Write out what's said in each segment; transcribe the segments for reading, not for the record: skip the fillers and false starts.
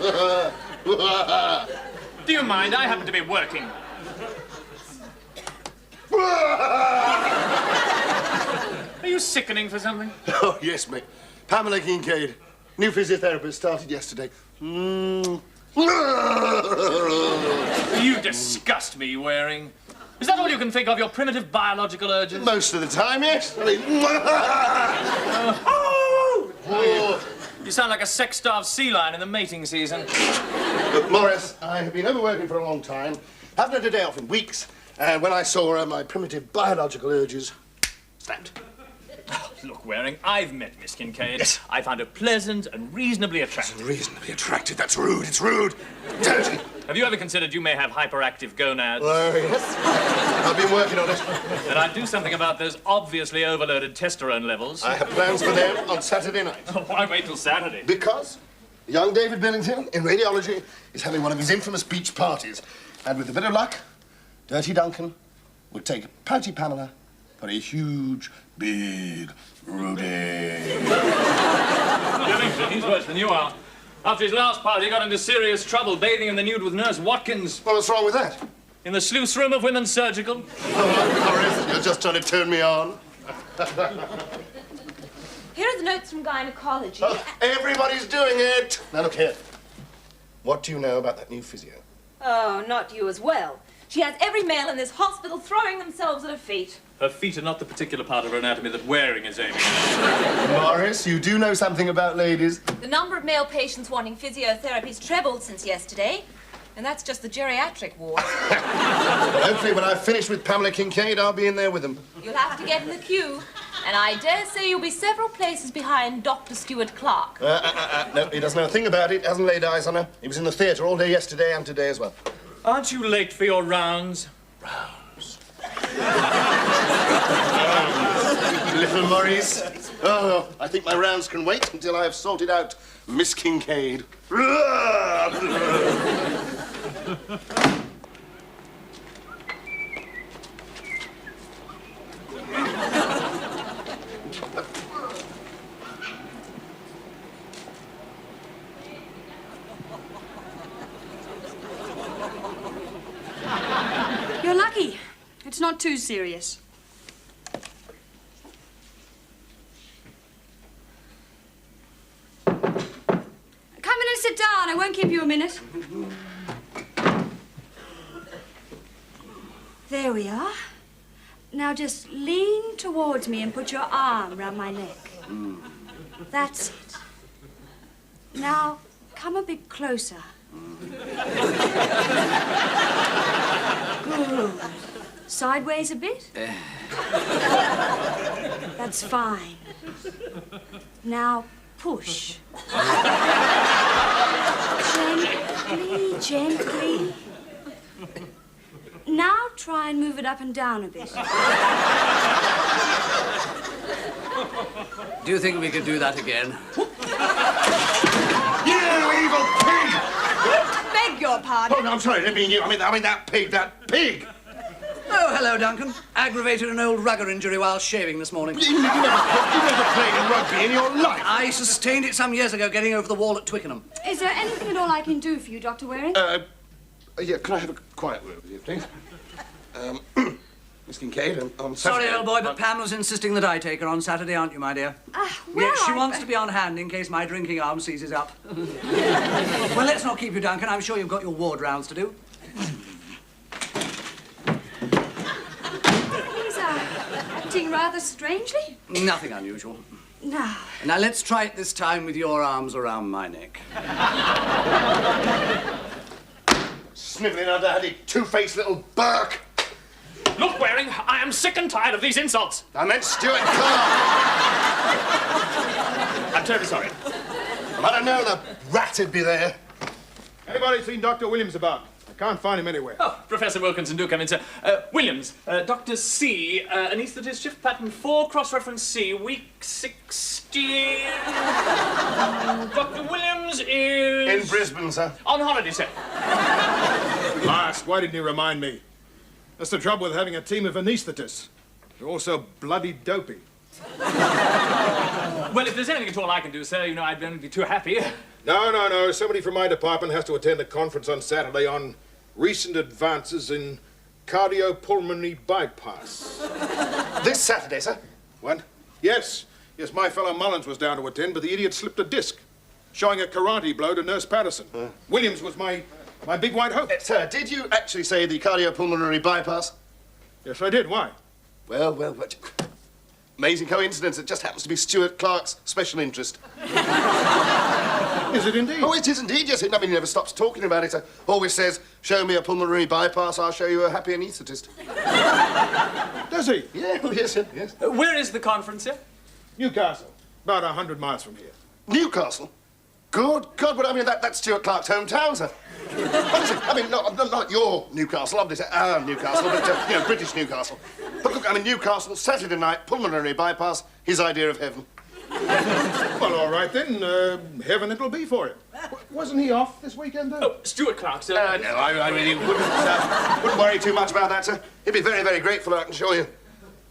Do you mind? I happen to be working. Are you sickening for something? Oh, yes, mate. Pamela Kincaid. New physiotherapist started yesterday. You disgust me, Waring. Is that all you can think of, your primitive biological urges? Most of the time, yes. I mean... You sound like a sex-starved sea lion in the mating season. Look, Morris, I have been overworking for a long time. Haven't had a day off in weeks. And when I saw her, my primitive biological urges snapped. Look, Waring, I've met Miss Kincaid. Yes. I found her pleasant and reasonably attractive. Reasonably attractive. That's rude. It's rude. Dirty. Have you ever considered you may have hyperactive gonads? Oh, yes. I've been working on it. Then I'd do something about those obviously overloaded testosterone levels. I have plans for them on Saturday night. Why wait till Saturday? Because young David Billington in radiology is having one of his infamous beach parties. And with a bit of luck, Dirty Duncan would take pouty Pamela for a huge, big Rudy. Billington, he's worse than you are. After his last party, he got into serious trouble bathing in the nude with Nurse Watkins. Well, what's wrong with that? In the sluice room of women's surgical. Oh, Morris, you're just trying to turn me on. Here are the notes from gynecology. Oh, everybody's doing it. Now, look here. What do you know about that new physio? Oh, not you as well. She has every male in this hospital throwing themselves at her feet. Her feet are not the particular part of her anatomy that Waring is aiming at. Morris, you do know something about ladies. The number of male patients wanting physiotherapy's trebled since yesterday. And that's just the geriatric ward. Hopefully, when I've finished with Pamela Kincaid, I'll be in there with them. You'll have to get in the queue. And I dare say you'll be several places behind Dr. Stuart Clark. No, he doesn't know a thing about it. Hasn't laid eyes on her. He was in the theatre all day yesterday and today as well. Aren't you late for your rounds? Rounds. Little Maurice. Oh, I think my rounds can wait until I have sorted out Miss Kincaid. You're lucky. It's not too serious. Come in and sit down. I won't keep you a minute. There we are. Now just lean towards me and put your arm round my neck. That's it. Now, come a bit closer. Good. Sideways a bit? That's fine. Now, push. Gently, gently. Now try and move it up and down a bit. Do you think we could do that again? You evil pig! Beg your pardon. Oh, no, I'm sorry. I didn't mean you. I mean that pig, that pig! Oh, hello, Duncan. Aggravated an old rugger injury while shaving this morning. You never played rugby in your life. I sustained it some years ago getting over the wall at Twickenham. Is there anything at all I can do for you, Dr. Waring? Yeah, can I have a quiet word with you, please? Miss Kincaid, on Sorry, Saturday... old boy, but Pamela's insisting that I take her on Saturday, aren't you, my dear? Well, Yes, she wants to be on hand in case my drinking arm seizes up. Well, let's not keep you, Duncan. I'm sure you've got your ward rounds to do. He's acting rather strangely. Nothing unusual. No. Now, let's try it this time with your arms around my neck. Snivelling under Daddy, two-faced little Burke. Look, Waring, I am sick and tired of these insults. I meant Stuart Clark. I'm terribly sorry. I don't know, the rat would be there. Anybody seen Dr. Williams about? I can't find him anywhere. Oh, Professor Wilkinson, do come in, sir. Williams, Dr. C, anaesthetist, shift pattern 4, cross-reference C, week 16. Dr. Williams is... In Brisbane, sir. On holiday, sir. Last, why didn't you remind me? That's the trouble with having a team of anaesthetists. They're all so bloody dopey. Well, if there's anything at all I can do, sir, you know, I'd only be too happy. No. Somebody from my department has to attend a conference on Saturday on recent advances in cardiopulmonary bypass. This Saturday, sir? What? Yes, my fellow Mullins was down to attend, but the idiot slipped a disc, showing a karate blow to Nurse Patterson. Williams was my big white hope. Sir, did you actually say the cardiopulmonary bypass? Yes, I did. Why? Well, but... Amazing coincidence. It just happens to be Stuart Clark's special interest. Is it indeed? Oh, it is indeed, yes. I mean, he never stops talking about it. Always says, show me a pulmonary bypass, I'll show you a happy anaesthetist. Does he? Yeah, oh, yes, sir, yes. Where is the conference, sir? Newcastle, about 100 miles from here. Newcastle? Good God, but I mean, that's Stuart Clark's hometown, sir. Honestly, I mean, not your Newcastle, obviously, our Newcastle, but, British Newcastle. But look, I mean, Newcastle, Saturday night, pulmonary bypass, his idea of heaven. Well, all right then. Heaven it'll be for him. Wasn't he off this weekend, though? Oh, Stuart Clark, sir. No, I really wouldn't worry too much about that, sir. He'd be very, very grateful, I can assure you.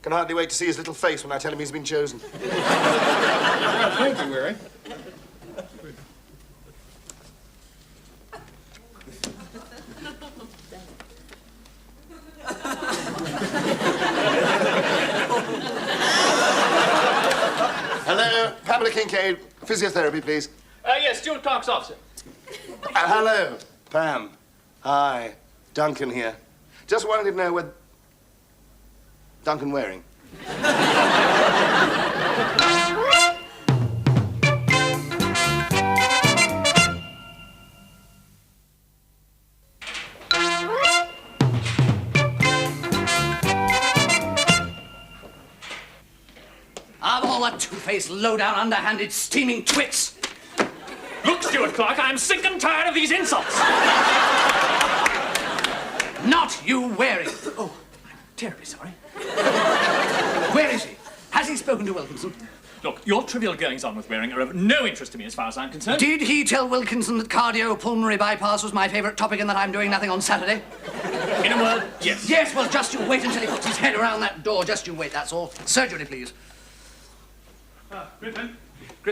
Can hardly wait to see his little face when I tell him he's been chosen. Thank you, Weary. Hello, Pamela Kincaid, physiotherapy, please. Yes, Stuart Clark's off, sir. Hello, Pam. Hi, Duncan here. Just wanted to know whether... Duncan Waring. Of all the two-faced, low-down, underhanded, steaming twits. Look, Stuart Clark, I'm sick and tired of these insults. Not you, Waring. Oh, I'm terribly sorry. Where is he? Has he spoken to Wilkinson? Look, your trivial goings-on with Waring are of no interest to me as far as I'm concerned. Did he tell Wilkinson that cardiopulmonary bypass was my favourite topic and that I'm doing nothing on Saturday? In a word, yes. Yes, well, just you wait until he puts his head around that door. Just you wait, that's all. Surgery, please. Griffin,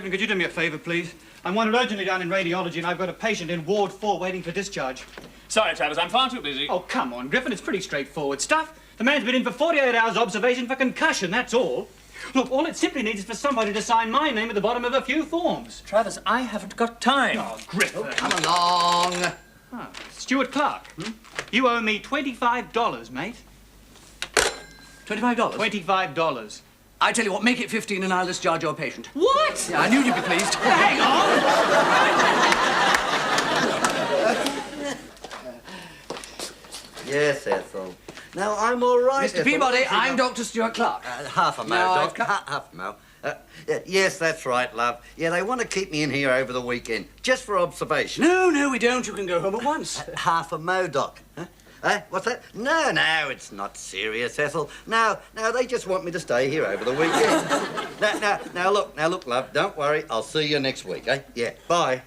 could you do me a favour, please? I'm wanted urgently down in radiology and I've got a patient in Ward 4 waiting for discharge. Sorry, Travers, I'm far too busy. Oh, come on, Griffin, it's pretty straightforward stuff. The man's been in for 48 hours observation for concussion, that's all. Look, all it simply needs is for somebody to sign my name at the bottom of a few forms. Travers, I haven't got time. Oh, Griffin. Come along. Ah, Stuart Clark, you owe me $25, mate. $25? $25. I tell you what, make it 15 and I'll discharge your patient. What? Yeah, I knew you'd be pleased. Hang on! Yes, Ethel. Now, I'm all right, Mr. Peabody, I'm Dr. Stuart Clark. Half a mo, No, Doc. Half a mo. Yes, that's right, love. Yeah, they want to keep me in here over the weekend, just for observation. No, we don't. You can go home at once. Half a mo, Doc. Huh? What's that? No, it's not serious, Ethel. No, they just want me to stay here over the weekend. Now, look, love, don't worry. I'll see you next week, eh? Yeah, bye.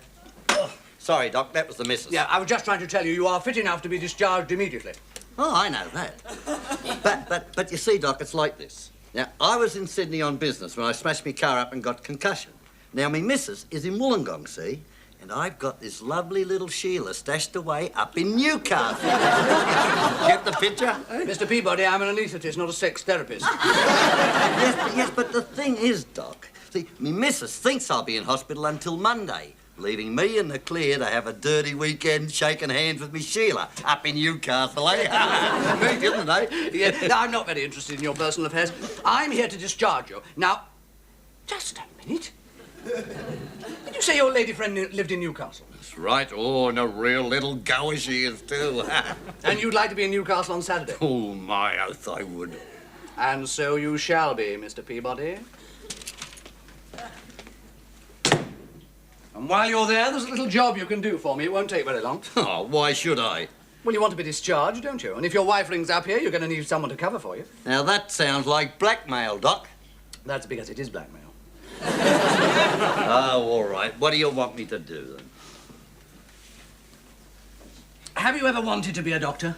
Oh, sorry, Doc, that was the missus. Yeah, I was just trying to tell you are fit enough to be discharged immediately. Oh, I know that. But you see, Doc, it's like this. Now, I was in Sydney on business when I smashed my car up and got concussion. Now, me missus is in Wollongong, see? And I've got this lovely little Sheila stashed away up in Newcastle. Get the picture? Mr. Peabody, I'm an anaesthetist, not a sex therapist. Yes, but the thing is, Doc, see, me missus thinks I'll be in hospital until Monday, leaving me in the clear to have a dirty weekend shaking hands with me Sheila up in Newcastle, eh? Very good, eh? Yeah, I'm not very interested in your personal affairs. I'm here to discharge you. Now, just a minute. Did you say your lady friend lived in Newcastle? That's right. Oh, and a real little goer she is, too. And you'd like to be in Newcastle on Saturday? Oh, my oath I would. And so you shall be, Mr. Peabody. And while you're there, there's a little job you can do for me. It won't take very long. Oh, why should I? Well, you want to be discharged, don't you? And if your wife rings up here, you're going to need someone to cover for you. Now, that sounds like blackmail, Doc. That's because it is blackmail. Oh, all right. What do you want me to do, then? Have you ever wanted to be a doctor?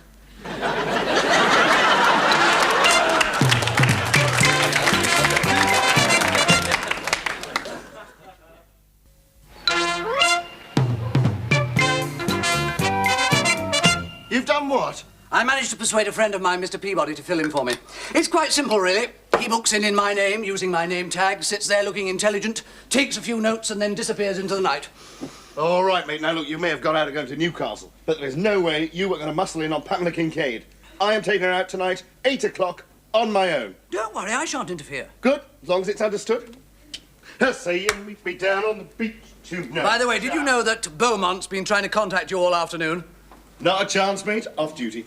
I managed to persuade a friend of mine, Mr. Peabody, to fill in for me. It's quite simple, really. He books in my name, using my name tag, sits there looking intelligent, takes a few notes, and then disappears into the night. All right, mate. Now, look, you may have gone out to go to Newcastle, but there's no way you were going to muscle in on Pamela Kincaid. I am taking her out tonight, 8 o'clock, on my own. Don't worry, I shan't interfere. Good, as long as it's understood. Say you meet me down on the beach tonight. By the way, did you know that Beaumont's been trying to contact you all afternoon? Not a chance, mate. Off duty.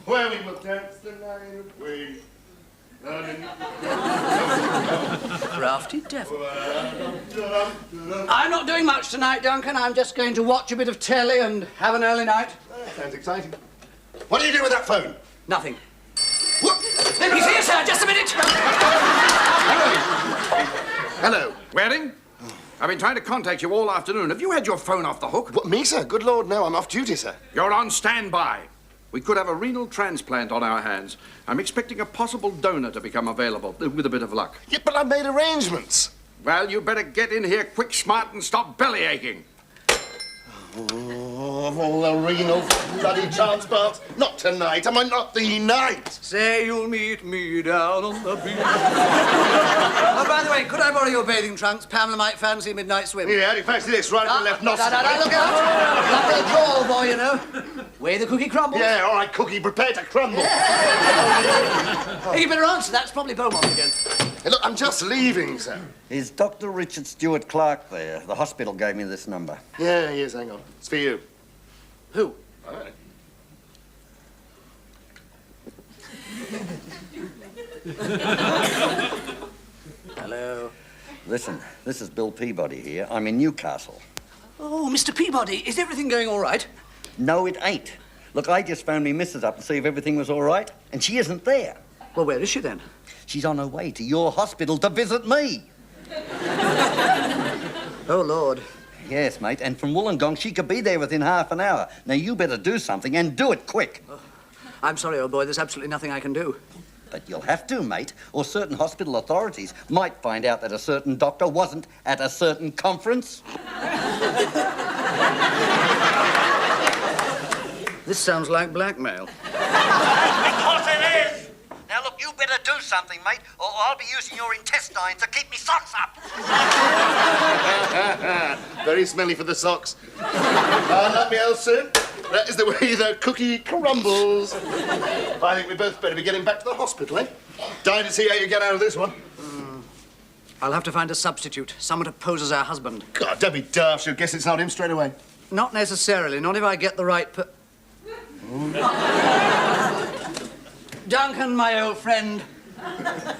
Where we will dance the night away. Crafty devil. I'm not doing much tonight, Duncan. I'm just going to watch a bit of telly and have an early night. Sounds exciting. What do you do with that phone? Nothing. What? He's here, sir. Just a minute. Hello. Waring? I've been trying to contact you all afternoon. Have you had your phone off the hook? What, me, sir? Good Lord, no. I'm off duty, sir. You're on standby. We could have a renal transplant on our hands. I'm expecting a possible donor to become available, with a bit of luck. Yeah, but I made arrangements. Well, you better get in here quick, smart, and stop belly aching. Oh, of all the renal bloody transplants. Not tonight. Am I not the night? Say you'll meet me down on the beach. Oh, by the way, could I borrow your bathing trunks? Pamela might fancy a midnight swim. Yeah, how do you fancy this? Right at the left nostril. Look out! Like a drawl boy, you know. Way the cookie crumbles. Yeah, all right, Cookie, prepare to crumble. Hey, you better answer. That's probably Beaumont again. Hey, look, I'm just leaving, sir. Is Dr. Richard Stewart Clark there? The hospital gave me this number. Yeah, yes, hang on. It's for you. Who? All right. Hello. Listen, this is Bill Peabody here. I'm in Newcastle. Oh, Mr. Peabody, is everything going all right? No, it ain't. Look, I just phoned me missus up to see if everything was all right, and she isn't there. Well, where is she then? She's on her way to your hospital to visit me. Oh, Lord. Yes, mate, and from Wollongong, she could be there within half an hour. Now, you better do something, and do it quick. Oh, I'm sorry, old boy, there's absolutely nothing I can do. But you'll have to, mate, or certain hospital authorities might find out that a certain doctor wasn't at a certain conference. This sounds like blackmail. Because it is! Now, look, you better do something, mate, or I'll be using your intestines to keep me socks up. Very smelly for the socks. Nothing else, sir. That is the way the cookie crumbles. I think we both better be getting back to the hospital, eh? Dying to see how you get out of this one. I'll have to find a substitute, someone to pose as our husband. God, don't be daft. She'll guess it's not him straight away. Not necessarily, not if I get the right Duncan, my old friend,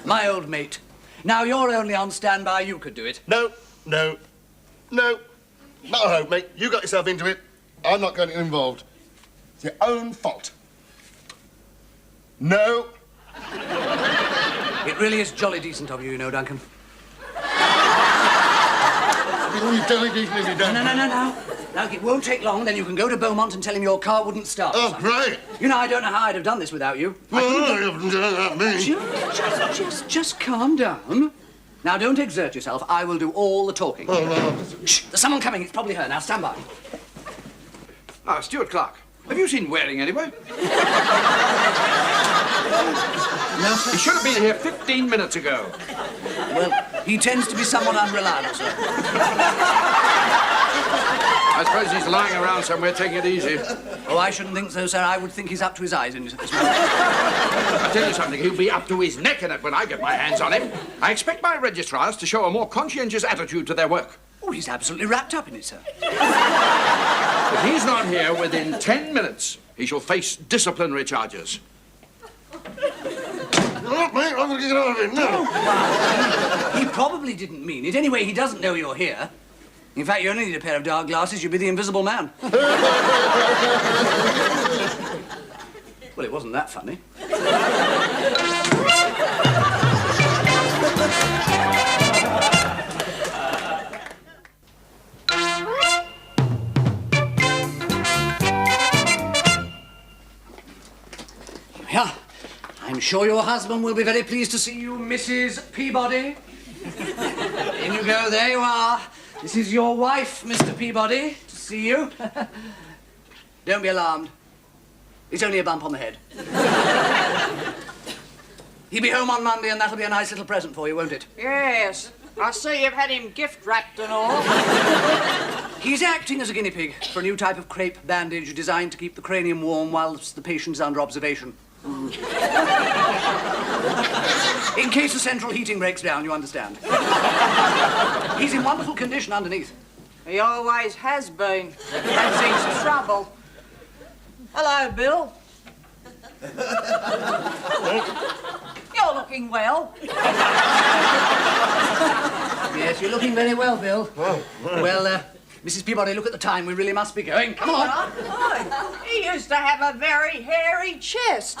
my old mate. Now, you're only on standby, you could do it. No. Not a hope, mate. You got yourself into it. I'm not going to get involved. It's your own fault. No. It really is jolly decent of you, you know, Duncan. You're jolly decent if you don't. No. Now, it won't take long, then you can go to Beaumont and tell him your car wouldn't start. Oh, great. You know, I don't know how I'd have done this without you. Well, you haven't done that, me. Just calm down. Now, don't exert yourself. I will do all the talking. Shh, there's someone coming. It's probably her. Now, stand by. Ah, Stuart Clark. Have you seen Waring anywhere? No, He should have been here 15 minutes ago. well, he tends to be somewhat unreliable, sir. I suppose he's lying around somewhere taking it easy. Oh, I shouldn't think so, sir. I would think he's up to his eyes in this moment. I tell you something, he'll be up to his neck in it when I get my hands on him. I expect my registrars to show a more conscientious attitude to their work. Oh, he's absolutely wrapped up in it, sir. If he's not here within 10 minutes, he shall face disciplinary charges. Look, mate, I'm going to get out of here now. He probably didn't mean it. Anyway, he doesn't know you're here. In fact, you only need a pair of dark glasses. You'd be the invisible man. Well, it wasn't that funny. Yeah, I'm sure your husband will be very pleased to see you, Mrs. Peabody. In you go, there you are. This is your wife, Mr. Peabody, to see you. Don't be alarmed. It's only a bump on the head. He'll be home on Monday, and that'll be a nice little present for you, won't it? Yes. I see you've had him gift-wrapped and all. He's acting as a guinea pig for a new type of crepe bandage designed to keep the cranium warm whilst the patient is under observation. In case the central heating breaks down, you understand. He's in wonderful condition underneath. He always has been. That's his trouble. Hello, Bill. You're looking well. Yes, you're looking very well, Bill. Well, Mrs. Peabody, look at the time. We really must be going. Come on. Oh, he used to have a very hairy chest.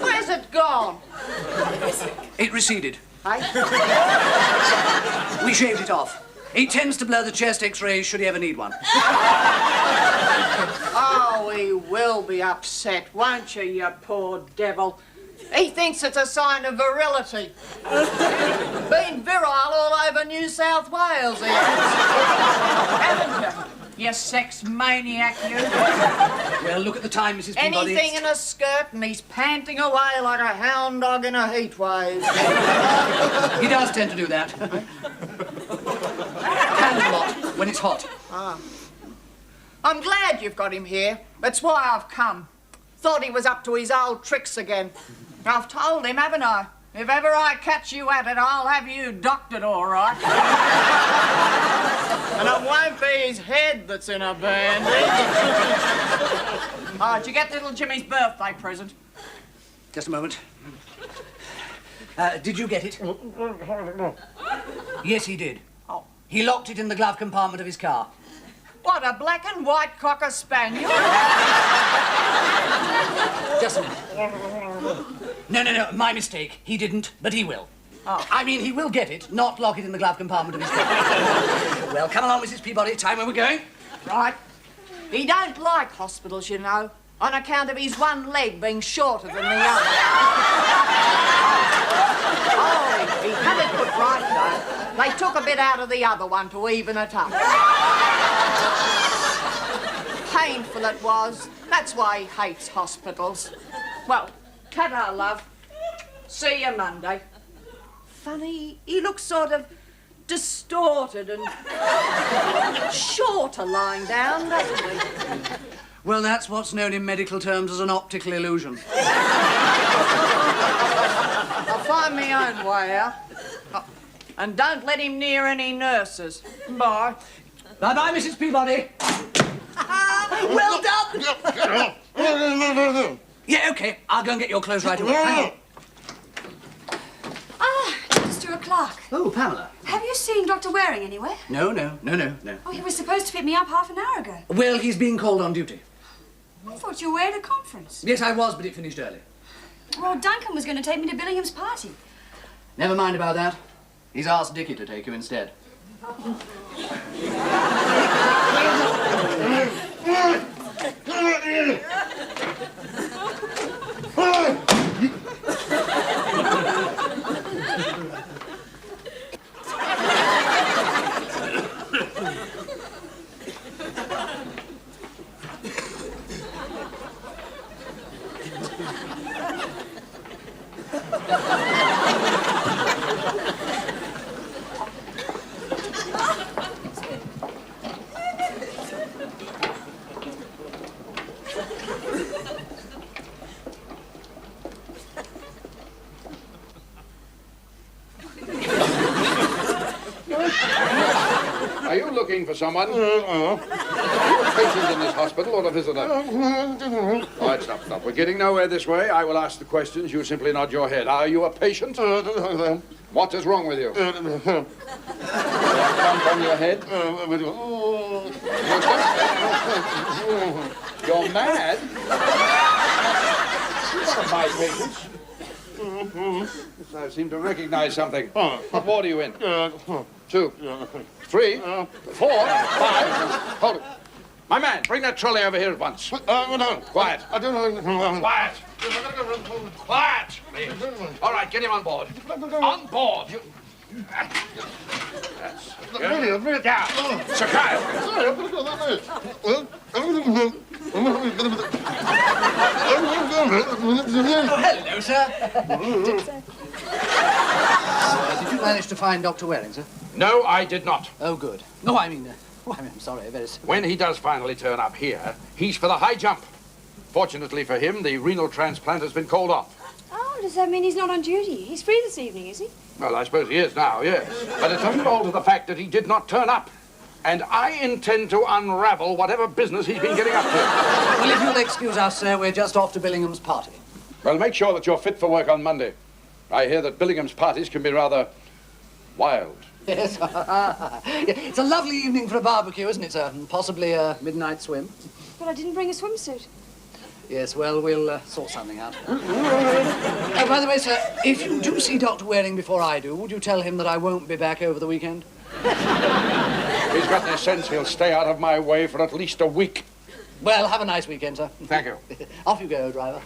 Where's it gone? It receded. Hey? We shaved it off. He tends to blur the chest X-rays should he ever need one. Oh, he will be upset, won't you, you poor devil? He thinks it's a sign of virility. Been virile all over New South Wales, he has. Haven't you? You sex maniac, you. Well, look at the time, Mrs. Peabody. Anything in a skirt and he's panting away like a hound dog in a heat wave. He does tend to do that. And a lot, when it's hot. I'm glad you've got him here. That's why I've come. Thought he was up to his old tricks again. I've told him, haven't I? If ever I catch you at it, I'll have you doctored, all right. And it won't be his head that's in a bandage. Oh, did you get little Jimmy's birthday present? Just a moment. Did you get it? Yes, he did. Oh. He locked it in the glove compartment of his car. What, a black and white cocker spaniel? Just a minute. No, my mistake. He didn't, but he will. Oh. I mean, he will get it, not lock it in the glove compartment of his car. Well, come along, Mrs. Peabody. Time when we're going. Right. He don't like hospitals, you know, on account of his one leg being shorter than the other. Oh, he had it put right, though. They took a bit out of the other one to even it up. Painful it was. That's why he hates hospitals. Well, ta-da, love. See you Monday. Funny, he looks sort of distorted and shorter lying down, doesn't he? Well, that's what's known in medical terms as an optical illusion. I'll find my own way out. Oh, and don't let him near any nurses. Bye. Bye-bye, Mrs. Peabody. Well done! Yeah, OK. I'll go and get your clothes right away. Hang on. Ah, it's 2 o'clock. Oh, Pamela. Have you seen Dr. Waring anywhere? No. Oh, he was supposed to pick me up half an hour ago. Well, he's being called on duty. I thought you were at a conference. Yes, I was, but it finished early. Well, Duncan was going to take me to Billingham's party. Never mind about that. He's asked Dickie to take you instead. Are you looking for someone? Are you a patient in this hospital or a visitor? All right, stop. We're getting nowhere this way. I will ask the questions. You simply nod your head. Are you a patient? What is wrong with you? Bump on your head? You're mad? You're not my patient. I seem to recognize something. What ward are you in? 2, 3, 4, 5. Hold it. My man, bring that trolley over here at once. Quiet. Quiet. Quiet, please. All right, get him on board. On board. That's good. Down. Sir Kyle. hello, sir. Did you manage to find Dr. Waring, sir? No, I did not. Oh, good. No, I'm sorry, very sorry. When he does finally turn up here, he's for the high jump. Fortunately for him, the renal transplant has been called off. Oh, does that mean he's not on duty? He's free this evening, is he? Well, I suppose he is now, yes. But it doesn't alter the fact that he did not turn up. And I intend to unravel whatever business he's been getting up to. Well, if you'll excuse us, sir, we're just off to Billingham's party. Well, make sure that you're fit for work on Monday. I hear that Billingham's parties can be rather wild. Yes. It's a lovely evening for a barbecue, isn't it, sir? And possibly a midnight swim. But I didn't bring a swimsuit. Yes, well, we'll sort something out. Oh, by the way, sir, if you do see Dr. Waring before I do, would you tell him that I won't be back over the weekend? He's got any sense, he'll stay out of my way for at least a week. Well, have a nice weekend, sir. Thank you. Off you go, driver.